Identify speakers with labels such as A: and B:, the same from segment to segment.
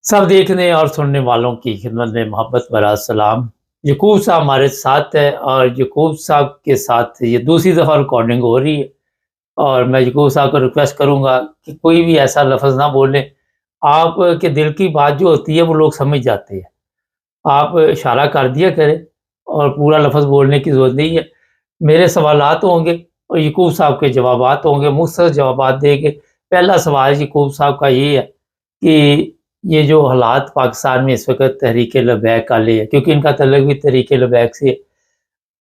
A: सब देखने और सुनने वालों की खिदमत में मोहब्बत भरा सलाम। यकूब साहब हमारे साथ है और यकूब साहब के साथ ये दूसरी दफ़ा रिकॉर्डिंग हो रही है और मैं यकूब साहब को रिक्वेस्ट करूंगा कि कोई भी ऐसा लफ्ज़ ना बोले। आपके दिल की बात जो होती है वो लोग समझ जाते हैं। आप इशारा कर दिया करें और पूरा लफ्ज़ बोलने की ज़रूरत नहीं है। मेरे सवालात होंगे और यकूब साहब के जवाबात होंगे, मुख्तसर जवाबात देंगे। पहला सवाल यकूब साहब का ये है कि ये जो हालात पाकिस्तान में इस वक़्त तहरीक लबैक वाले है, क्योंकि इनका तल्लुक भी तहरीक लबैक से है।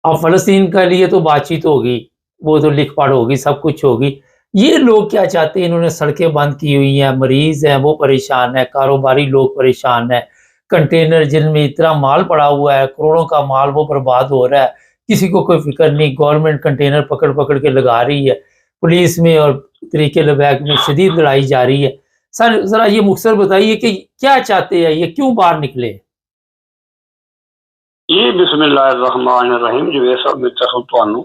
A: अब फ़लस्तीन के लिए तो बातचीत होगी, वो तो लिख-पढ़ होगी, सब कुछ होगी। ये लोग क्या चाहते हैं? इन्होंने सड़कें बंद की हुई हैं, मरीज़ हैं वो परेशान हैं, कारोबारी लोग परेशान हैं, कंटेनर जिनमें इतना माल पड़ा हुआ है, करोड़ों का माल वो बर्बाद हो रहा है, किसी को कोई फ़िक्र नहीं। गवर्नमेंट कंटेनर पकड़-पकड़ के लगा रही है। पुलिस में और तहरीक लबैक में शदीद लड़ाई जारी है। सर ज़रा ये मुख्तसर बताइए कि क्या चाहते हैं? ये क्यों बाहर निकले?
B: जी बिस्मिल्लाहिर्रहमानिर्रहीम। जवेद साहब मेरी तरफ ਤੁਹਾਨੂੰ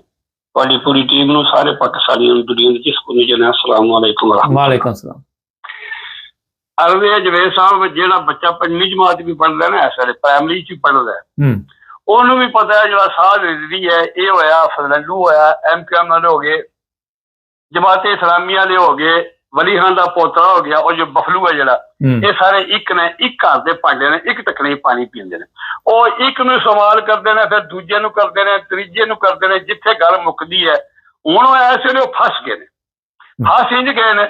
B: ਤੁਹਾਡੀ पूरी टीम ਨੂੰ ਸਾਰੇ ਪਾਕਿਸਤਾਨੀਆਂ ਨੂੰ ਦੁਨੀਆ ਦੇ ਜਿਸ ਕੋਨੇ ਚ ਨੇ अस्सलाम वालेकुम
A: वालेकुम सलाम।
B: ਅਰਵੇ ਜਵੇਦ ਸਾਹਿਬ ਜਿਹੜਾ ਬੱਚਾ 5ਵੀਂ ਜਮਾਤ ਵੀ ਪੜ੍ਹਦਾ ਨਾ ਇਸ ਵੇਲੇ ਪ੍ਰਾਇਮਰੀ ਚ ਪੜ੍ਹਦਾ ਉਹਨੂੰ ਵੀ ਪਤਾ ਹੈ ਜਿਹੜਾ ਸਾਹ ਰਿਜ਼ਵੀ ਹੈ ਇਹ ਹੋਇਆ ਫਜ਼ਲੂ ਹੋਇਆ MQM ਵਾਲੇ ਹੋ ਗਏ ਜਮਾਤੇ ਇਸਲਾਮੀਆ ਵਾਲੇ ਹੋ ਗਏ वली खान का पोतरा हो गया और जो बफलू है जरा ये सारे एक ने एक घर के भांडे ने एक टकने पानी पींदे ने और एक नूं सवाल करते हैं फिर दूजे नूं करते हैं तीजे नूं करते हैं जिथे गल मुकदी है हुण इस वेले फस गए ने फस इंज गए ने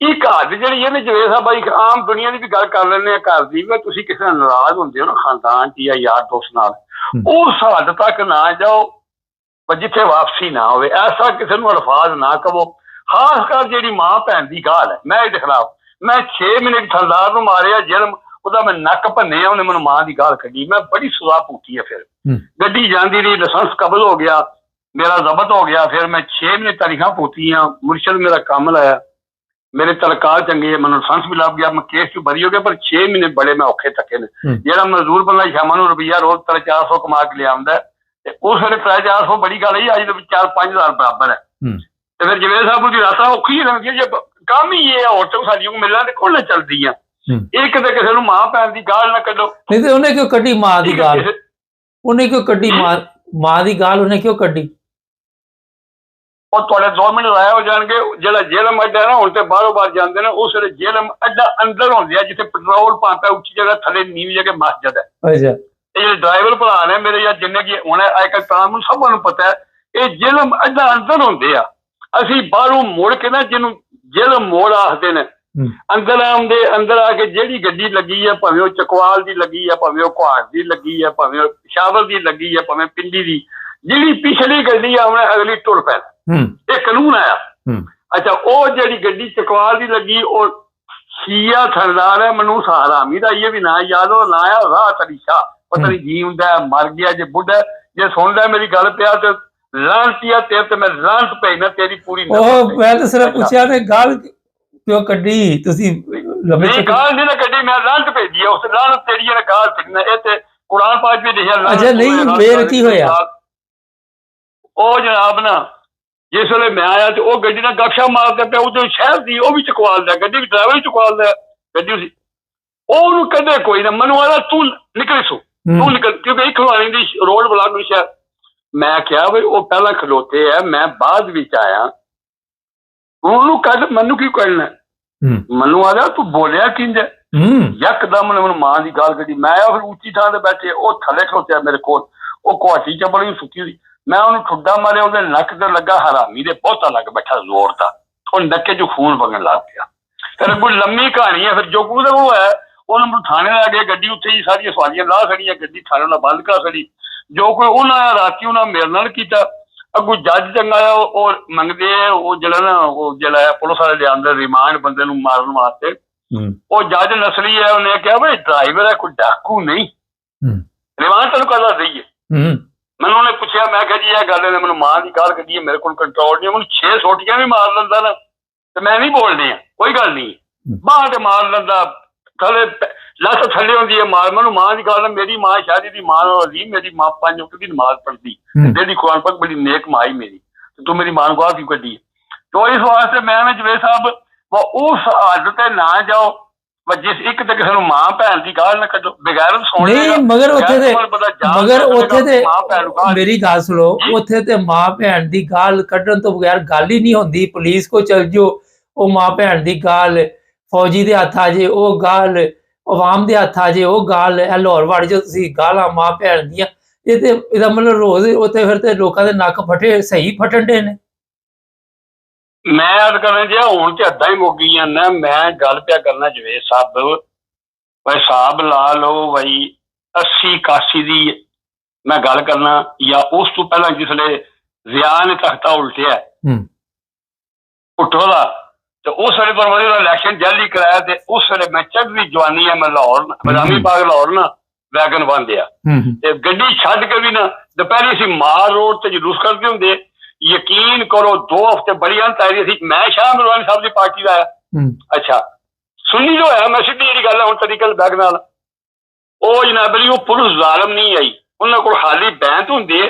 B: एक घर की जी ये जवेद साहब भाई आम दुनिया की भी गल कर लें घर की भी तुसीं किसी नाल नाराज होंदे हो ना खानदान च या यार दोस्त नाल उस हद तक ना जाओ जिथे वापसी ना हो ऐसा किसी नूं अल्फाज ना कहो खास कर जी मां भैन की गाल है मैं इसके खिलाफ मैं 6 महीने थलदार नूं मारिया जन्म ਉਹਦਾ मैं नक भन्निया ਉਹਨੇ ਮੈਨੂੰ मां की गाल कढ़ी मैं बड़ी सजा पूटी है फिर गड्डी जाती रही लाइसेंस कबल हो गया मेरा जब्त हो गया फिर मैं 6 महीने तारीखा पूतियां मुर्शद मेरा काम लाया मेरे तलकार चंगे मैं लाइसेंस भी लग गया मैं केस चू बरी हो गया पर 6 महीने बड़े मैं औखे थके ने जो मजदूर बंदा शामा रुपया रोज 300-400 कमा के लिया उस वे 300-400 बड़ी गल है अज 4-5 हज़ार बराबर है फिर जवेद साहब की रात औखी लगती है काम ही ये है होटल साडियों को मिलना तो कौन चलती है एक तो किसी को मां भैन की गाल ना कढो
A: नहीं तो उन्हें क्यों कड्डी मां की गाल उन्हें क्यों कड्डी मां की गाल उन्हें क्यों कड्डी
B: और थोड़े 2 मिनट लाया हो जाएंगे जो जेलम अड्डा है ना हूँ तो बारों बार जाते हैं उस वे जेलम अड्डा अंदर होंगे जिथे पेट्रोल पंप है उच्ची जगह थले नीवी जगह मस्जिद है ये ड्राइवर भरा ने मेरे या जिन्ने की उन्हें अजकल तमाम सब पता है ये जेलम अड्डा अंदर होंगे ਅਸੀਂ ਬਾਹਰੋਂ ਮੁੜ ਕੇ ਨਾ ਜਿਹਨੂੰ ਜੇਲ੍ਹ ਮੋੜ ਆਖਦੇ ਨੇ ਅੰਦਰ ਆਉਂਦੇ ਅੰਦਰ ਆ ਕੇ ਜਿਹੜੀ ਗੱਡੀ ਲੱਗੀ ਹੈ ਭਾਵੇਂ ਉਹ ਚਕਵਾਲ ਦੀ ਲੱਗੀ ਹੈ ਭਾਵੇਂ ਉਹ ਕੁਹਾੜ ਦੀ ਲੱਗੀ ਹੈ ਭਾਵੇਂ ਉਹ ਪਿਸ਼ਾਵਰ ਦੀ ਲੱਗੀ ਹੈ ਭਾਵੇਂ ਪਿੰਡੀ ਦੀ ਜਿਹੜੀ ਪਿਛਲੀ ਗੱਡੀ ਆ ਉਹਨੇ ਅਗਲੀ ਟੁਰ ਪੈਣਾ ਇਹ ਕਾਨੂੰਨ ਆਇਆ ਅੱਛਾ ਉਹ ਜਿਹੜੀ ਗੱਡੀ ਚਕਵਾਲ ਦੀ ਲੱਗੀ ਉਹ ਸ਼ੀਆ ਥਰਦਾਰ ਹੈ ਮਨੂੰ ਹਰਾਮੀ ਦਾ ਇਹ ਵੀ ਨਾ ਯਾਦ ਹੋ ਨਾ ਆ ਰਾਹ ਤਰੀਸ਼ਾ ਪਤਾ ਨਹੀਂ ਜੀ ਹੁੰਦਾ ਮਰ ਗਿਆ ਜੇ ਬੁੱਢਾ ਜੇ ਸੁਣਦਾ ਮੇਰੀ ਗੱਲ ਪਿਆ ਤੇ लानतिया तेरे ते मैं लानत पैना तेरी पूरी
A: मैं तो सिर्फ पूछा ने गाल क्यों कड्डी तुसी लंबे
B: नहीं गाल नहीं ना कड्डी मैं लानत भेजी है उस लानत तेरी ने गाल पिटना ए ते कुरान पाक में लिखा
A: अच्छा नहीं मेर की होया
B: ओ जनाब ना जिस वेले मैं आया ते ओ गड्डी ना गपशा मारदा पे उधर शहर दी ओ भी चकवाल दा गड्डी भी ड्राइवर चकवाल दा गड्डी सी ओ नु कदे कोई ना मनु वाला तू निकल सो तू निकल क्योंकि एक खवानी दी रोड ब्लॉक में शहर मैं क्या भाई वो पहला खलोते है मैं बाद विच आया उन्होंने कद मनु की करना मनु आ तू बोलिया किंज यकदम ने मां की गाल कढ़ी मैं फिर उच्ची थां ते बैठे वो थले खलोते मेरे कोल वो कोठी च बड़ी सुकी हुई मैं उन्हें ठुड्डा मारे ਉਹਦੇ नक ते लगा हरामी दे बहुता लग बैठा जोर दा और नक्के चो खून वगन लग गया फिर कोई लम्मी कहानी है फिर जो कुछ वो है उन्होंने थाने ला गए गड्डी उत्थे ही सारी सवारियां ला छड़ियां गड्डी थाने ला बंद कर छड़ी जो कोई उन्होंने राती उन्होंने मेरे नाल कीता अगू जज चंगा और मंगते वो जरा ना वो जरा पुलिस वाले लिया रिमांड बंदे नूं मारन वास्ते वो जज नसली है उन्हें कहा भाई ड्राइवर है कोई डाकू नहीं रिमांड तेन कदा दईए मैं उन्हें पूछा मैं कहा जी यह गल है मैं मां की गाल कढ़ी है मेरे को कंट्रोल नहीं मैं 6 सोटियां भी मार लेंदा ना तो मैं नहीं बोलनी है कोई गल नहीं बांह ते मार लेंदा थले लत्त थले होंदी है मार मैं मां की गाल मेरी मां शादी दी मां अजीम मेरी मां 5 वक्त की नमाज पढ़ती जेडी कुरान पाक बड़ी नेक मां आई मेरी तू मेरी मां को क्यों कढ़ी तो इस वास्ते मैं जवेद साहब वो उस हद ते ना जाओ ਜਿਸ ਇੱਕ ਤਾਂ ਕਿਸੇ ਨੂੰ ਮਾਂ ਭੈਣ ਦੀ ਗਾਲ ਨਾ ਕੱਢੋ, ਬਗੈਰਤ ਸੁਣ
A: ਨਹੀਂ ਮਗਰ ਉੱਥੇ ਤੇ
B: ਮਾਂ ਭੈਣ ਨੂੰ ਗਾਲ।
A: ਮੇਰੀ ਗੱਲ ਸੁਣੋ, ਉੱਥੇ ਤੇ ਮਾਂ ਭੈਣ ਦੀ ਗਾਲ ਕੱਢਣ ਤੋਂ ਬਗੈਰ ਗੱਲ ਹੀ ਨਹੀਂ ਹੁੰਦੀ। ਪੁਲਿਸ ਕੋ ਚਲ ਜਾਓ, ਉਹ ਮਾਂ ਭੈਣ ਦੀ ਗਾਲ, ਫੌਜੀ ਦੇ ਹੱਥ ਆ ਜੇ ਉਹ ਗਾਲ, ਆਵਾਮ ਦੇ ਹੱਥ ਆ ਜੇ ਉਹ ਗਾਲ, ਇਹ ਲਾਹੌਰ ਵੜ ਜੋ ਤੁਸੀਂ ਗਾਲਾਂ ਮਾਂ ਭੈਣ ਦੀਆਂ। ਇਹ ਤੇ ਇਹਦਾ ਮਤਲਬ ਰੋਜ਼ ਉੱਥੇ ਫਿਰ ਤੇ ਲੋਕਾਂ ਦੇ ਨੱਕ ਫਟੇ ਸਹੀ ਫਟਣ ਦੇ ਨੇ।
B: ਮੈਂ ਅਰਜ਼ ਕਰਨਾ ਜੀ ਹੁਣ ਤੇ ਅੱਧਾ ਹੀ ਮੁੱਕ ਗਈਆਂ ਨਾ। ਮੈਂ ਗੱਲ ਪਿਆ ਕਰਨਾ ਜਵੇਦ ਸਾਹਿਬ, ਬਈ ਹਿਸਾਬ ਲਾ ਲਓ ਬਈ 80-81 ਦੀ ਮੈਂ ਗੱਲ ਕਰਨਾ, ਜਾਂ ਉਸ ਤੋਂ ਪਹਿਲਾਂ ਜਿਸਲੇ ਜ਼ਿਆ ਨੇ ਤਖਤਾ ਉਲਟਿਆ ਭੁੱਟੋ ਦਾ, ਤੇ ਉਸ ਵੇਲੇ ਪਰਵਾਦੀ ਦਾ ਇਲੈਕਸ਼ਨ ਜਲਦੀ ਕਰਾਇਆ, ਤੇ ਉਸ ਵੇਲੇ ਮੈਂ ਚੜ੍ਹਦੀ ਜਵਾਨੀ ਹੈ, ਮੈਂ ਲਾਹੌਰ ਬਦਾਮੀ ਬਾਗ ਲਾਹੌਰ ਨਾ ਵੈਗਨ ਬੰਦਿਆ, ਤੇ ਗੱਡੀ ਛੱਡ ਕੇ ਵੀ ਨਾ ਦੁਪਹਿਰੀ ਅਸੀਂ ਮਾਰ ਰੋਡ ਤੇ ਜਲੂਸ ਕਰਦੇ ਹੁੰਦੇ। ਯਕੀਨ ਕਰੋ 2 ਹਫ਼ਤੇ ਬੜੀ ਅੰਤਾਰੀ ਸੀ। ਮੈਂ ਸ਼ਾਹ ਮਲਵਾਨੀ ਸਾਹਿਬ ਦੀ ਪਾਰਟੀ ਦਾ ਆਇਆ, ਅੱਛਾ ਸੁਣੀ ਜੋ ਹੋਇਆ, ਮੈਂ ਸਿੱਧੀ ਜਿਹੜੀ ਗੱਲ ਹੈ ਹੁਣ ਤਰੀਕਲ ਬੈਗ ਨਾਲ, ਉਹ ਜਨਾਬ ਜੀ ਉਹ ਪੁਲਿਸ ਜ਼ਾਲਮ ਨਹੀਂ ਆਈ, ਉਹਨਾਂ ਕੋਲ ਖਾਲੀ ਬੈਂਤ ਹੁੰਦੇ,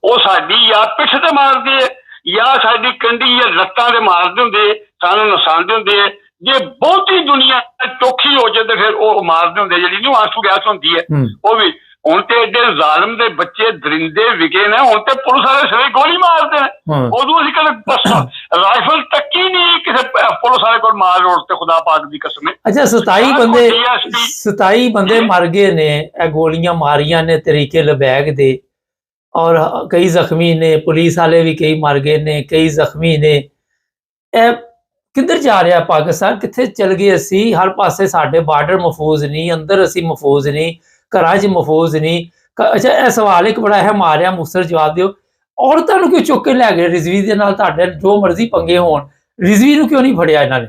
B: ਉਹ ਸਾਡੀ ਜਾਂ ਪਿੱਠ ਤੇ ਮਾਰਦੇ ਜਾਂ ਸਾਡੀ ਕੰਢੀ ਜਾਂ ਲੱਤਾਂ ਤੇ ਮਾਰਦੇ ਹੁੰਦੇ, ਸਾਨੂੰ ਨਸਾਉਂਦੇ ਹੁੰਦੇ। ਜੇ ਬਹੁਤੀ ਦੁਨੀਆ ਚੌਖੀ ਹੋ ਜਾਏ ਤੇ ਫਿਰ ਉਹ ਮਾਰਦੇ ਹੁੰਦੇ, ਜਿਹੜੀ ਨਹੀਂ ਆਂਸੂ ਗੈਸ ਹੁੰਦੀ ਹੈ ਉਹ ਵੀ। ਹੁਣ ਤੇ ਏਡੇ ਜ਼ਾਲਮ ਦੇ ਬੱਚੇ ਦਰਿੰਦੇ ਵਿਕੇ ਨੇ, ਹੁਣ ਤੇ ਪੁਲਿਸ ਵਾਲੇ ਸਿਰੇ ਗੋਲੀ ਮਾਰਦੇ ਨੇ। ਉਦੋਂ ਅਸੀਂ ਕਦੇ ਰਾਈਫਲ ਤੱਕੀ ਨਹੀਂ ਕਿਸੇ ਪੁਲਿਸ ਵਾਲੇ ਕੋਲ ਮਾਰ ਰੋਡ ਤੇ, ਖੁਦਾ ਪਾਕ ਦੀ ਕਸਮ।
A: ਅੱਛਾ 27 ਬੰਦੇ ਮਰ ਗਏ ਨੇ, ਇਹ ਗੋਲੀਆਂ ਮਾਰੀਆਂ ਨੇ ਤਰੀਕੇ ਲਬੈਗ ਦੇ, ਔਰ ਕਈ ਜ਼ਖਮੀ ਨੇ, ਪੁਲਿਸ ਵਾਲੇ ਵੀ ਕਈ ਮਰ ਗਏ ਨੇ, ਕਈ ਜ਼ਖਮੀ ਨੇ। ਇਹ ਕਿੱਧਰ ਜਾ ਰਿਹਾ ਪਾਕਿਸਤਾਨ, ਕਿੱਥੇ ਚਲ ਗਏ ਅਸੀਂ? ਹਰ ਪਾਸੇ ਸਾਡੇ ਬਾਰਡਰ ਮਹਫੂਜ਼ ਨਹੀਂ, ਅੰਦਰ ਅਸੀਂ ਮਹਫੂਜ਼ ਨਹੀਂ, ਘਰਾਂ 'ਚ ਮਹਫੂਜ਼ ਨਹੀਂ। ਅੱਛਾ ਇਹ ਸਵਾਲ ਇੱਕ ਬੜਾ ਅਹਿਮ ਆ ਰਿਹਾ, ਮੁਖਤਸਰ ਜਵਾਬ ਦਿਓ। ਔਰਤਾਂ ਨੂੰ ਕਿਉਂ ਚੁੱਕ ਕੇ ਲੈ ਗਏ ਰਿਜ਼ਵੀ ਦੇ ਨਾਲ? ਤੁਹਾਡੇ ਜੋ ਮਰਜ਼ੀ ਪੰਗੇ ਹੋਣ, ਰਿਜ਼ਵੀ ਨੂੰ ਕਿਉਂ ਨਹੀਂ ਫੜਿਆ ਇਹਨਾਂ ਨੇ?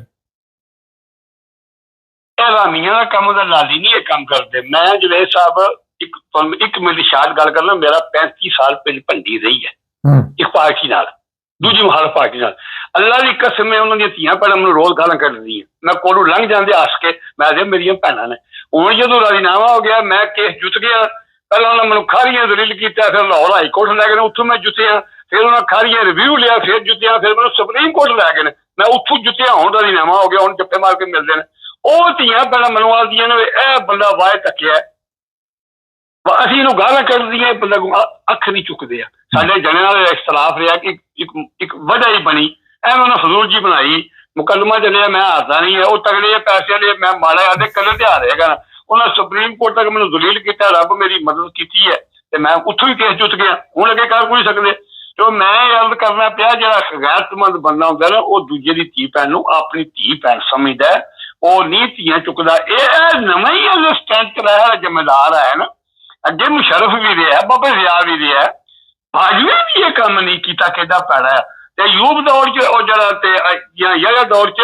B: ਰਾਮੀਆਂ ਦਾ ਕੰਮ ਦਾ ਲਾਲੀ ਨਹੀਂ ਇਹ ਕੰਮ ਕਰਦੇ। ਮੈਂ ਜਵੇਦ ਸਾਹਿਬ ਇੱਕ ਮਿੰਟ ਸ਼ਾਇਦ ਗੱਲ ਕਰਨਾ, ਮੇਰਾ 35 ਸਾਲ ਪਹਿਲੇ ਭੰਡੀ ਰਹੀ ਹੈ ਇੱਕ ਪਾਰਟੀ ਨਾਲ, ਦੂਜੀ ਮੁਖਾਲਫ ਪਾਰਟੀ ਨਾਲ। ਅੱਲਾ ਦੀ ਕਸਮ ਹੈ, ਉਹਨਾਂ ਦੀਆਂ ਧੀਆਂ ਭੈਣਾਂ ਮੈਨੂੰ ਰੋਜ਼ ਗਾਲਾਂ ਕੱਢਦੀਆਂ, ਮੈਂ ਕੋਲੋਂ ਲੰਘ ਜਾਂਦੇ ਹੱਸ ਕੇ, ਮੈਂ ਕਿਹਾ ਮੇਰੀਆਂ ਭੈਣਾਂ ਨੇ। ਹੁਣ ਜਦੋਂ ਰਾਜ਼ੀਨਾਮਾ ਹੋ ਗਿਆ, ਮੈਂ ਕੇਸ ਜਿੱਤ ਗਿਆ। ਪਹਿਲਾਂ ਉਹਨਾਂ ਮੈਨੂੰ ਖਾਰੀਆਂ ਦਲੀਲ ਕੀਤਾ, ਫਿਰ ਲਾਹੌਰ ਹਾਈ ਕੋਰਟ ਲੈ ਗਏ ਨੇ, ਉੱਥੋਂ ਮੈਂ ਜਿੱਤਿਆ। ਫਿਰ ਉਹਨਾਂ ਖਾਰੀਆਂ ਰਿਵਿਊ ਲਿਆ, ਫਿਰ ਜਿੱਤਿਆ। ਫਿਰ ਮੈਨੂੰ ਸੁਪਰੀਮ ਕੋਰਟ ਲੈ ਗਏ ਨੇ, ਮੈਂ ਉੱਥੋਂ ਜਿੱਤਿਆ। ਹੁਣ ਰਾਜ਼ੀਨਾਮਾ ਹੋ ਗਿਆ, ਹੁਣ ਜੱਫੇ ਮਾਰ ਕੇ ਮਿਲਦੇ ਨੇ। ਉਹ ਧੀਆਂ ਭੈਣਾਂ ਮੈਨੂੰ ਆਖਦੀਆਂ ਨੇ ਇਹ ਬੰਦਾ ਵਾਹ ਤੱਕਿਆ, ਅਸੀਂ ਇਹਨੂੰ ਗਾਲਾਂ ਕੱਢਦੀਆਂ, ਬੰਦਾ ਅੱਖ ਨਹੀਂ ਚੁੱਕਦੇ ਆ। ਸਾਡੇ ਜਣਿਆਂ ਦਾ ਇਖਤਲਾਫ ਰਿਹਾ ਕਿ ਇੱਕ ਵਜ੍ਹਾ ਹੀ ਬਣੀ, ਐਵੇਂ ਉਹਨਾਂ ਫਜ਼ੂਲ ਜੀ ਬਣਾਈ, ਮੁਕੱਦਮਾ ਚੱਲਿਆ, ਮੈਂ ਹਾਰਦਾ ਨਹੀਂ ਹੈ। ਉਹ ਤਗੜੇ ਪੈਸੇ ਵਾਲੇ, ਮੈਂ ਮਾੜਾ ਆਦੇ ਕੱਲੇ ਤੇ ਹਾਰੇਗਾ। ਉਹਨਾਂ ਸੁਪਰੀਮ ਕੋਰਟ ਤੱਕ ਮੈਨੂੰ ਦਲੀਲ ਕੀਤਾ, ਰੱਬ ਮੇਰੀ ਮਦਦ ਕੀਤੀ ਹੈ, ਤੇ ਮੈਂ ਉੱਥੋਂ ਹੀ ਕੇਸ ਜਿੱਤ ਗਿਆ। ਹੁਣ ਅੱਗੇ ਕਰ ਕੋਈ ਸਕਦੇ। ਤੇ ਮੈਂ ਅਰਜ਼ ਕਰਨਾ ਪਿਆ, ਜਿਹੜਾ ਗੈਰਤਮੰਦ ਬੰਦਾ ਹੁੰਦਾ ਨਾ, ਉਹ ਦੂਜੇ ਦੀ ਧੀ ਭੈਣ ਨੂੰ ਆਪਣੀ ਧੀ ਭੈਣ ਸਮਝਦਾ, ਉਹ ਨਹੀਂ ਧੀਆਂ ਚੁੱਕਦਾ। ਇਹ ਨਵਾਂ ਹੀ ਸਟੈਂਡ ਚਲਾਇਆ ਜ਼ਿੰਮੇਦਾਰ ਹੈ ਨਾ। ਅੱਗੇ ਮੁਸ਼ਰਫ ਵੀ ਰਿਹਾ, ਬਾਬਾ ਜ਼ਿਆ ਵੀ ਰਿਹਾ, ਬਾਜਵੇ ਵੀ ਇਹ ਕੰਮ ਨਹੀਂ ਕੀਤਾ, ਕਿੱਡਾ ਪੈੜਾ ਹੈ। ਤੇ ਯੂਬ ਦੌਰ 'ਚ ਉਹ ਜਿਹੜਾ ਤੇ ਜਾਂ ਦੌਰ 'ਚ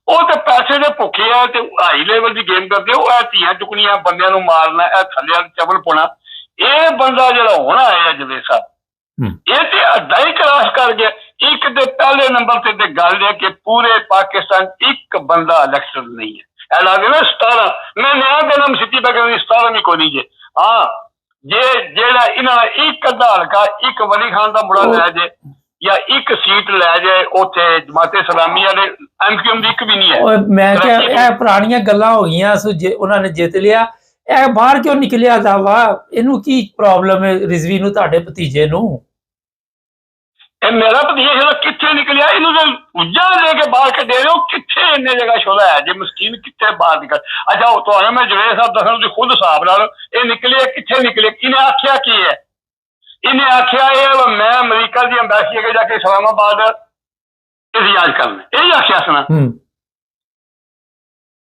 B: ਉਹ ਤੇ ਪੈਸੇ ਦੇ ਭੁੱਖੇ ਆ, ਤੇ ਹਾਈ ਲੈਵਲ ਦੀ ਗੇਮ ਕਰਦੇ। ਉਹ ਇਹ ਧੀਆਂ ਚੁੱਕਣੀਆਂ, ਬੰਦਿਆਂ ਨੂੰ ਮਾਰਨਾ, ਇਹ ਥੱਲੇ ਚਵਲ ਪਾਉਣਾ। ਇਹ ਬੰਦਾ ਜਿਹੜਾ ਹੁਣ ਆਇਆ ਜਵੇਦ ਸਾਹਿਬ, ਇਹ ਤੇ ਅੱਧਾ ਹੀ ਕਰਾਸ ਕਰ ਗਿਆ। ਇੱਕ ਦੇ ਪਹਿਲੇ ਨੰਬਰ ਤੇ ਗੱਲ ਹੈ ਕਿ ਪੂਰੇ ਪਾਕਿਸਤਾਨ ਇੱਕ ਬੰਦਾ ਇਲੈਕਸ਼ਨ ਨਹੀਂ ਹੈ। ਇਹ ਲੱਗਦਾ ਨਾ 17 ਮੈਂ ਨया ਦਿਨ ਸਿੱਧੀ ਬਗਨ 17 ਨਹੀਂ ਕੋਈ ਨਹੀਂ ਜੇ। ਹਾਂ ਜੇ ਜਿਹੜਾ ਇਹਨਾਂ ਦਾ ਇੱਕ ਅੱਧਾ ਹਲਕਾ, ਇੱਕ ਵਲੀ ਖਾਨ ਦਾ ਮੁੰਡਾ ਲੈ ਜੇ, ਜਾਂ ਇੱਕ ਸੀਟ ਲੈ ਜਾਏ ਉੱਥੇ ਜਮਾਤੇ ਇਸਲਾਮੀ ਵਾਲੇ, ਐਮਕੇਐਮ ਦੀ ਇੱਕ ਵੀ ਨਹੀਂ ਹੈ।
A: ਮੈਂ ਕਿਹਾ ਇਹ ਪੁਰਾਣੀਆਂ ਗੱਲਾਂ ਹੋ ਗਈਆਂ, ਉਹਨਾਂ ਨੇ ਜਿੱਤ ਲਿਆ, ਇਹ ਬਾਹਰ ਕਿਉਂ ਨਿਕਲਿਆ ਦਾਵਾ? ਇਹਨੂੰ ਕੀ ਪ੍ਰੋਬਲਮ ਹੈ ਰਿਜ਼ਵੀ ਨੂੰ, ਤੁਹਾਡੇ ਭਤੀਜੇ ਨੂੰ?
B: ਇਹ ਮੇਰਾ ਭਤੀਜਾ ਜਿਹੜਾ ਕਿੱਥੇ ਨਿਕਲਿਆ, ਇਹਨੂੰ ਤਾਂ ਉੱਜਾ ਦੇ ਕੇ ਬਾਹਰ ਕੱਢੇ ਰਹੇ ਹੋ। ਕਿੱਥੇ ਇੰਨੇ ਜਗ੍ਹਾ ਸ਼ੋਦਾ ਹੈ ਜੇ ਮਸਕੀਨ, ਕਿੱਥੇ ਬਾਹਰ ਨਿਕਲ। ਅੱਛਾ ਉਹ ਤੁਹਾਨੂੰ ਮੈਂ ਜਵੇਦ ਸਾਹਿਬ ਦੱਸਣਾ, ਤੁਸੀਂ ਖੁਦ ਹਿਸਾਬ ਲਾ ਲਓ ਇਹ ਨਿਕਲੇ ਕਿੱਥੇ ਨਿਕਲੇ। ਇਹਨੇ ਆਖਿਆ ਕੀ ਹੈ? ਇਹਨੇ ਆਖਿਆ ਇਹ ਮੈਂ ਅਮਰੀਕਾ ਦੀ ਅੰਬੈਸੀ ਅੱਗੇ ਜਾ ਕੇ ਇਸਲਾਮਾਬਾਦ ਇਤਿਹਾਜ ਕਰਨਾ, ਇਹ ਆਖਿਆ ਸੁਣਾ।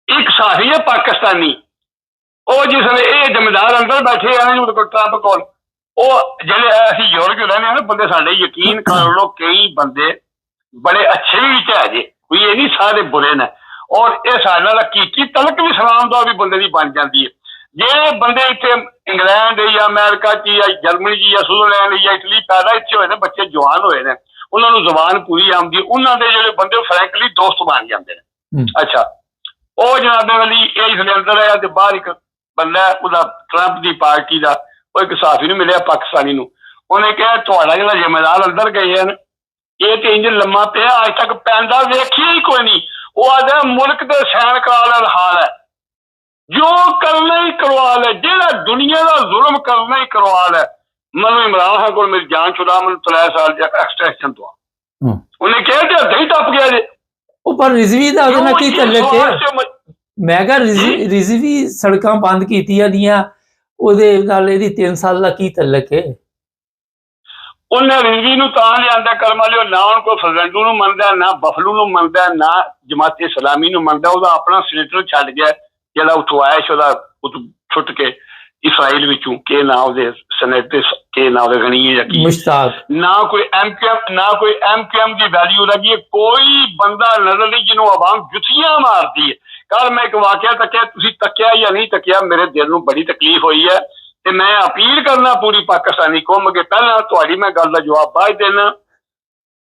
B: ਇੱਕ ਸਾਥੀ ਹੈ ਪਾਕਿਸਤਾਨੀ, ਉਹ ਜਿਸ ਵੇਲੇ ਇਹ ਜ਼ਿੰਮੇਦਾਰ ਅੰਦਰ ਬੈਠੇ ਆ ਟਰੰਪ ਕੋਲ, ਉਹ ਜਿਹੜੇ ਅਸੀਂ ਯੂਰਪ ਰਹਿੰਦੇ ਹਾਂ ਨਾ ਬੰਦੇ, ਸਾਡੇ ਯਕੀਨ ਕਰ ਲਓ ਕਈ ਬੰਦੇ ਬੜੇ ਅੱਛੇ ਵੀ ਹੈ ਜੇ, ਕੋਈ ਇਹ ਨਹੀਂ ਸਾਰੇ ਬੁਰੇ ਨੇ। ਔਰ ਇਹ ਸਾਡੇ ਨਾਲ ਹਕੀਕੀ ਤਲਕ ਵੀ ਸਲਾਮ ਦਾ ਵੀ ਬੰਦੇ ਦੀ ਬਣ ਜਾਂਦੀ ਹੈ। ਜੇ ਬੰਦੇ ਇੱਥੇ ਇੰਗਲੈਂਡ ਜਾਂ ਅਮਰੀਕਾ 'ਚ ਜਾਂ ਜਰਮਨੀ 'ਚ ਜਾਂ ਸਵਿਟਜ਼ਰਲੈਂਡ ਜਾਂ ਇਟਲੀ ਪੈਦਾ ਇੱਥੇ ਹੋਏ ਨੇ, ਬੱਚੇ ਜਵਾਨ ਹੋਏ ਨੇ, ਉਹਨਾਂ ਨੂੰ ਜ਼ੁਬਾਨ ਪੂਰੀ ਆਉਂਦੀ, ਉਹਨਾਂ ਦੇ ਜਿਹੜੇ ਬੰਦੇ ਫਰੈਂਕਲੀ ਦੋਸਤ ਬਣ ਜਾਂਦੇ ਨੇ। ਅੱਛਾ ਉਹ ਜਨਾਬੇ ਵਾਲੀ ਇਹ ਇਸਲੇ ਅੰਦਰ ਹੈ, ਤੇ ਬਾਹਰ ਇੱਕ ਬੰਦਾ ਉਹਦਾ ਟਰੰਪ ਦੀ ਪਾਰਟੀ ਦਾ, ਉਹ ਇੱਕ ਸਾਥੀ ਨੂੰ ਮਿਲਿਆ ਪਾਕਿਸਤਾਨੀ ਨੂੰ, ਉਹਨੇ ਕਿਹਾ ਤੁਹਾਡਾ ਜਿਹੜਾ ਜ਼ਿੰਮੇਦਾਰ ਅੰਦਰ ਗਏ ਹਨ, ਇਹ ਤੇ ਇੰਜ ਲੰਮਾ ਪਿਆ, ਅੱਜ ਤੱਕ ਪੈਂਦਾ ਵੇਖਿਆ ਹੀ ਕੋਈ ਨਹੀਂ। ਉਹ ਆਦੇ ਮੁਲਕ ਦੇ ਸੈਨ ਕਰਾ ਦਾ ਹਾਲ ਹੈ, जो करना ही करवा ले, जेड़ा दुनिया का जुल्म करना ही करवा ले। मैं इमरान खान को मेरी जान छुड़ा, मैं 3 साल एक्सटेंशन तो उन्हें कह दिया दही टप गया जे।
A: पर रिजवी का ਉਹਦੇ ਨਾਲ ਕੀ ਤਲਕ ਹੈ? ਮੈਂ ਕਿਹਾ ਰਿਜ਼ਵੀ ਸੜਕਾਂ ਬੰਦ ਕੀਤੀਆਂ ਦੀਆਂ, ਉਹਦੇ ਨਾਲ ਇਹਦੀ 3 ਸਾਲ ਦਾ ਕੀ ਤਲਕ ਹੈ?
B: ਉਹਨੇ ਰਿਜ਼ਵੀ ਨੂੰ ਤਾਂ ਲਿਆਂਦਾ ਕਰਮਾ ਲਿਓ, ਨਾ ਉਹਨ ਕੋਈ ਫਜ਼ਲੰਡੂ ਨੂੰ ਮੰਨਦਾ, ਨਾ ਬਫਲੂ ਨੂੰ ਮੰਨਦਾ, ਨਾ ਜਮਾਤ ਇਸਲਾਮੀ ਨੂੰ ਮੰਨਦਾ। ਉਹਦਾ ਆਪਣਾ ਸੀਨੇਟਰ ਛੱਡ ਗਿਆ ਜਿਹੜਾ ਉੱਥੋਂ ਆਇਆ ਸੀ, ਉਹਦਾ ਛੁੱਟ ਕੇ ਇਸਰਾਈਲ ਵਿੱਚੋਂ, ਕਿ ਨਾ ਉਹਦੇ ਸੈਨੇਟਰ, ਕਿ ਨਾ ਉਹਦੇ ਗਨੀਏ ਜਾਂ ਕੀ
A: ਮੁਸ਼ਤਾਕ,
B: ਨਾ ਕੋਈ ਐਮਕੇਐਮ, ਨਾ ਕੋਈ ਐਮਕੇਐਮ ਦੀ ਵੈਲਿਊ ਲੱਗੀ। ਕੋਈ ਬੰਦਾ ਨਜ਼ਰ ਨਹੀਂ ਜਿਹਨੂੰ ਆਵਾਮ ਜੁੱਤੀਆਂ ਮਾਰਦੀ ਹੈ। ਕੱਲ ਮੈਂ ਇੱਕ ਵਾਕਿਆ ਤੱਕਿਆ, ਤੁਸੀਂ ਤੱਕਿਆ ਜਾਂ ਨਹੀਂ ਤੱਕਿਆ, ਮੇਰੇ ਦਿਲ ਨੂੰ ਬੜੀ ਤਕਲੀਫ ਹੋਈ ਹੈ ਤੇ ਮੈਂ ਅਪੀਲ ਕਰਨਾ ਪੂਰੀ ਪਾਕਿਸਤਾਨੀ ਕੌਮ ਅੱਗੇ। ਪਹਿਲਾਂ ਤੁਹਾਡੀ ਮੈਂ ਗੱਲ ਦਾ ਜਵਾਬ ਬਾਅਦ ਦੇਣਾ।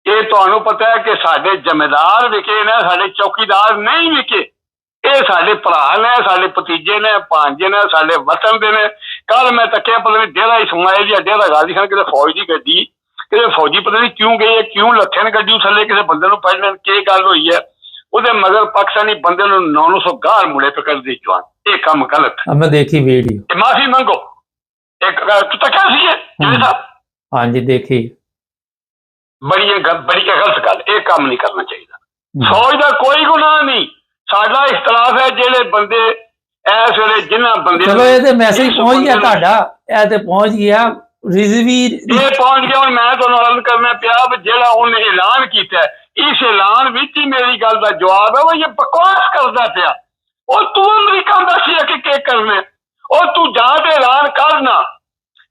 B: ਇਹ ਤੁਹਾਨੂੰ ਪਤਾ ਹੈ ਕਿ ਸਾਡੇ ਜ਼ਿੰਮੇਦਾਰ ਵਿਕੇ ਨੇ, ਸਾਡੇ ਚੌਕੀਦਾਰ ਨਹੀਂ ਵਿਕੇ। ਇਹ ਸਾਡੇ ਭਰਾ ਨੇ, ਸਾਡੇ ਭਤੀਜੇ ਨੇ, ਭਾਂਜੇ ਨੇ, ਸਾਡੇ ਵਤਨ ਦੇ ਨੇ। ਕੱਲ ਮੈਂ ਤੱਕਿਆ, ਪਤਾ ਨਹੀਂ ਡੇਰਾ ਇਸਮਾਇਲ ਜਾਂ ਡੇਰਾ ਗਾਜ਼ੀ ਖਾਨ, ਕਿਤੇ ਫੌਜ ਦੀ ਗੱਡੀ, ਕਿਤੇ ਫੌਜੀ ਪਤਾ ਨਹੀਂ ਕਿਉਂ ਗਏ, ਕਿਉਂ ਲੱਥੇ ਨੇ ਗੱਡੀ ਥੱਲੇ, ਕਿਸੇ ਬੰਦੇ ਨੂੰ ਪੜ੍ਹਨ ਕੀ ਗੱਲ ਹੋਈ ਹੈ। ਉਹਦੇ ਮਗਰ ਪਾਕਿਸਤਾਨੀ ਬੰਦੇ ਨੂੰ 900 ਗਾਲ ਮੁੜੇ ਪਕੜਦੇ ਜਵਾਨ। ਇਹ ਕੰਮ ਗਲਤ ਹੈ।
A: ਮੈਂ ਦੇਖੀ ਵੀਡੀਓ,
B: ਮਾਫੀ ਮੰਗੋ। ਇੱਕ ਤੂੰ ਤੱਕਿਆ ਸੀ ਜਿਵੇਂ ਸਾਹਿਬ?
A: ਹਾਂਜੀ ਦੇਖੀ।
B: ਬੜੀ ਗਲਤ ਗੱਲ, ਇਹ ਕੰਮ ਨਹੀਂ ਕਰਨਾ ਚਾਹੀਦਾ। ਫੌਜ ਦਾ ਕੋਈ ਗੁਨਾਹ ਨਹੀਂ, ਸਾਡਾ ਇਖਤਲਾਫ ਹੈ ਜਿਹੜੇ ਬੰਦੇ ਇਸ ਵੇਲੇ ਜਿਨ੍ਹਾਂ ਬੰਦੇ।
A: ਚਲੋ ਇਹ ਤੇ ਮੈਸੇਜ ਪਹੁੰਚ ਗਿਆ ਤੁਹਾਡਾ, ਇਹ ਤੇ ਪਹੁੰਚ ਗਿਆ ਰਿਜ਼ਵੀ,
B: ਇਹ ਪਹੁੰਚ ਗਿਆ। ਹੁਣ ਮੈਂ ਤੁਹਾਨੂੰ ਅਰਜ਼ ਕਰਨਾ ਪਿਆ ਵੀ ਜਿਹੜਾ ਉਹਨੇ ਐਲਾਨ ਕੀਤਾ, ਇਸ ਐਲਾਨ ਵਿੱਚ ਹੀ ਮੇਰੀ ਗੱਲ ਦਾ ਜਵਾਬ ਹੈ ਉਹ ਇਹ ਬਕਵਾਸ ਕਰਦਾ ਪਿਆ। ਉਹ ਤੂੰ ਅਮਰੀਕਾ ਦਾ ਸੀ ਕਿ ਕੀ ਕਰਨਾ, ਉਹ ਤੂੰ ਜਾਂ ਤੇ ਐਲਾਨ ਕਰਨਾ।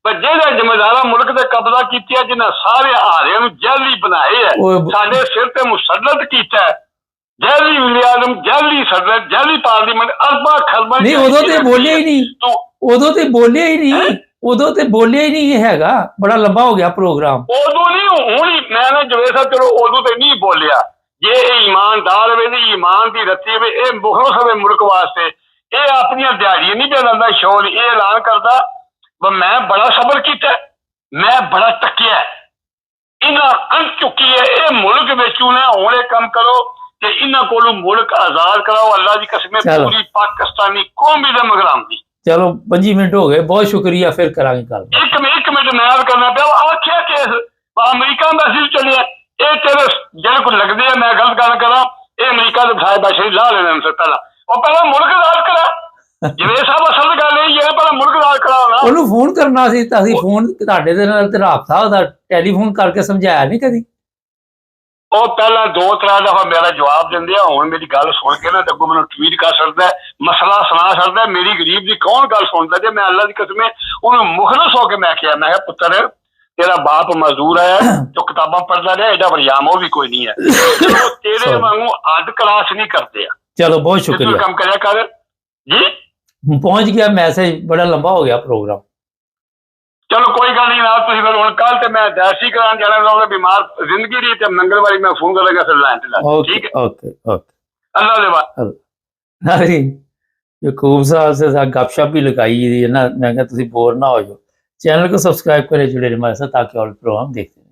B: ਪਰ ਜਿਹੜੇ ਜ਼ਿੰਮੇਦਾਰਾਂ ਮੁਲਕ ਤੇ ਕਬਜ਼ਾ ਕੀਤਾ, ਜਿਨ੍ਹਾਂ ਸਾਰੇ ਹਾਰਿਆਂ ਨੂੰ ਜੈਲੀ ਬਣਾਏ ਹੈ, ਸਾਡੇ ਸਿਰ ਤੇ ਮੁਸੱਲਤ ਕੀਤਾ, ਜੈਲੀ ਵਜ਼ੀਰ-ਏ-ਆਜ਼ਮ, ਜੈਲੀ ਸਦਰ, ਜੈਲੀ ਪਾਰਲੀਮੈਂਟ, ਅਰਬਾਂ ਖਰਬਾਂ। ਨਹੀਂ
A: ਉਦੋਂ ਤੇ ਬੋਲਿਆ ਹੀ ਨਹੀਂ, ਉਦੋਂ ਤੇ ਬੋਲਿਆ ਹੀ ਨਹੀਂ, ਉਦੋਂ ਤੇ ਬੋਲਿਆ ਹੀ ਨਹੀਂ ਹੈਗਾ। ਬੜਾ ਲੰਬਾ ਹੋ ਗਿਆ ਪ੍ਰੋਗਰਾਮ।
B: ਉਦੋਂ ਨਹੀਂ, ਹੁਣ ਹੀ ਮੈਂ ਨਾ ਜਵੇਦ ਸਾਹਿਬ, ਚਲੋ ਉਦੋਂ ਤੇ ਨਹੀਂ ਬੋਲਿਆ। ਜੇ ਇਹ ਇਮਾਨਦਾਰ ਹੋਵੇ, ਈਮਾਨ ਦੀ ਰੱਤੀ ਹੋਵੇ, ਇਹ ਮੁਖਲਸ ਹੋਵੇ ਮੁਲਕ ਵਾਸਤੇ, ਇਹ ਆਪਣੀਆਂ ਦਿਹਾੜੀਆਂ ਨਹੀਂ ਦੇਣਾ ਸ਼ੋਰ। ਇਹ ਐਲਾਨ ਕਰਦਾ ਮੈਂ ਬੜਾ ਸਬਰ ਕੀਤਾ, ਮੈਂ ਬੜਾ ਟੱਕਿਆ, ਇਹਨਾਂ ਅੰਤ ਚੁੱਕੀ ਹੈ ਇਹ ਮੁਲਕ ਵਿੱਚੋਂ ਨਾ। ਹੁਣ ਇਹ ਕੰਮ ਕਰੋ ਕਿ ਇਹਨਾਂ ਕੋਲੋਂ ਮੁਲਕ ਆਜ਼ਾਦ ਕਰਾਓ। ਅੱਲਾਹ ਦੀ ਕਸਮ, ਪੂਰੀ ਪਾਕਿਸਤਾਨੀ ਕੌਮ ਦੇ ਮਗਰਾਮ ਦੀ।
A: ਚਲੋ 25 ਮਿੰਟ ਹੋ ਗਏ, ਬਹੁਤ ਸ਼ੁਕਰੀਆ, ਫਿਰ ਕਰਾਂਗੇ ਗੱਲ।
B: ਇੱਕ ਮਿੰਟ ਮੈਂ ਯਾਦ ਕਰਨਾ ਪਿਆ। ਆਖਿਆ ਕੇਸ ਅਮਰੀਕਾ ਮੈਸੇਜ ਚੱਲਿਆ, ਇਹ ਤੇਰੇ ਜਿਹੜੇ ਕੋਲ ਲੱਗਦੇ ਆ, ਮੈਂ ਗਲਤ ਗੱਲ ਕਰਾਂ, ਇਹ ਅਮਰੀਕਾ ਦੇ ਬਸਾਏ ਬਾਸ਼ਰੀ ਲਾ ਲੈਣਾ ਤੋਂ ਪਹਿਲਾਂ। ਉਹ ਪਹਿਲਾਂ ਮੁਲਕ ਆਜ਼ਾਦ ਕਰਾ। ਜਿਵੇਂ ਸਾਹਿਬ ਅਸਲ ਗੱਲ ਇਹ ਹੈ, ਪਹਿਲਾਂ ਮੁਲਕ ਆਜ਼ਾਦ ਕਰਾਉਣਾ। ਉਹਨੂੰ
A: ਫੋਨ ਕਰਨਾ ਸੀ ਤਾਂ ਅਸੀਂ ਫੋਨ ਤੁਹਾਡੇ ਦੇ ਨਾਲ ਤੇ ਰਾਬਤਾ ਉਹਦਾ ਟੈਲੀਫੋਨ ਕਰਕੇ ਸਮਝਾਇਆ ਨਹੀਂ ਕਦੀ।
B: ਉਹ ਪਹਿਲਾਂ 2-3 ਦਫਾ ਮੇਰਾ ਜਵਾਬ ਦਿੰਦੇ ਆ। ਹੁਣ ਮੇਰੀ ਗੱਲ ਸੁਣ ਕੇ ਨਾ ਤੇ ਅੱਗੋਂ ਮੈਨੂੰ ਟਵੀਟ ਕਰ ਸਕਦਾ, ਮਸਲਾ ਸੁਣਾ ਸਕਦਾ। ਮੇਰੀ ਗਰੀਬ ਦੀ ਕੌਣ ਗੱਲ ਸੁਣਦਾ? ਜੇ ਮੈਂ ਅੱਲਾਹ ਦੀ ਕਸਮ ਉਹਨੂੰ ਮੁਖਲਸ ਹੋ ਕੇ ਮੈਂ ਕਿਹਾ, ਮੈਂ ਕਿਹਾ ਪੁੱਤਰ ਤੇਰਾ ਬਾਪ ਮਜ਼ਦੂਰ ਹੈ ਜੋ ਕਿਤਾਬਾਂ ਪੜ੍ਹਦਾ ਰਿਹਾ, ਐਡਾ ਵਰਿਆਮ ਉਹ ਵੀ ਕੋਈ ਨਹੀਂ ਹੈ। ਤੇਰੇ ਵਾਂਗੂ ਅੱਧ ਕਲਾਸ ਨਹੀਂ ਕਰਦੇ ਆ।
A: ਚਲੋ ਬਹੁਤ ਸ਼ੁਕਰੀਆ,
B: ਕੰਮ ਕਰਿਆ ਕਰ ਜੀ।
A: ਪਹੁੰਚ ਗਿਆ ਮੈਸੇਜ, ਬੜਾ ਲੰਬਾ ਹੋ ਗਿਆ ਪ੍ਰੋਗਰਾਮ।
B: ਚਲੋ ਕੋਈ ਗੱਲ ਨਹੀਂ ਨਾ, ਤੁਸੀਂ ਫਿਰ ਹੁਣ ਕੱਲ ਤੇ ਮੈਂ ਦਰਸ਼ੀ ਕਰਾਉਣ ਜਾਣਾ, ਉਹਦਾ ਬਿਮਾਰ ਜ਼ਿੰਦਗੀ ਦੀ ਤੇ ਮੰਗਲਵਾਰੀ ਮੈਂ ਫੋਨ ਕਰਾਂਗਾ ਫਿਰ ਲਾਈਨ ਤੇ ਲਾ। ठीक है,
A: ओके
B: अल्लाह के बाद।
A: अरे यकूब साहब से गपशप भी लगाई है ना। मैं क्या तुम बोर ना हो जाओ। चैनल को सब्सक्राइब करें, जुड़े रहे हमारे साथ ताकि और प्रोग्राम देखते हैं।